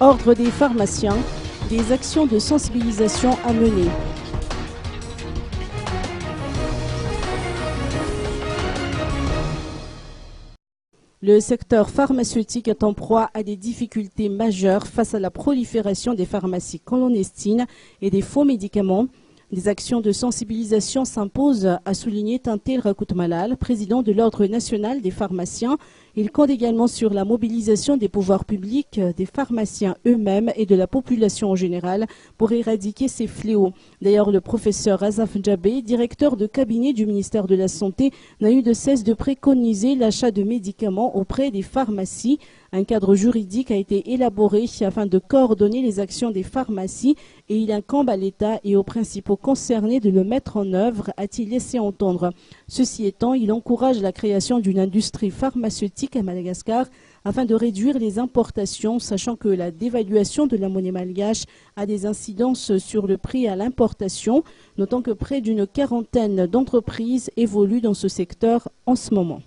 Ordre des pharmaciens, des actions de sensibilisation à mener. Le secteur pharmaceutique est en proie à des difficultés majeures face à la prolifération des pharmacies clandestines et des faux médicaments. Des actions de sensibilisation s'imposent, a souligné Tantel Rakout-Malal, président de l'Ordre national des pharmaciens. Il compte également sur la mobilisation des pouvoirs publics, des pharmaciens eux-mêmes et de la population en général pour éradiquer ces fléaux. D'ailleurs, le professeur Azaf Djabé, directeur de cabinet du ministère de la Santé, n'a eu de cesse de préconiser l'achat de médicaments auprès des pharmacies. Un cadre juridique a été élaboré afin de coordonner les actions des pharmacies et il incombe à l'État et aux principaux concernés de le mettre en œuvre, a-t-il laissé entendre. Ceci étant, il encourage la création d'une industrie pharmaceutique à Madagascar afin de réduire les importations, sachant que la dévaluation de la monnaie malgache a des incidences sur le prix à l'importation, notant que près d'une quarantaine d'entreprises évoluent dans ce secteur en ce moment.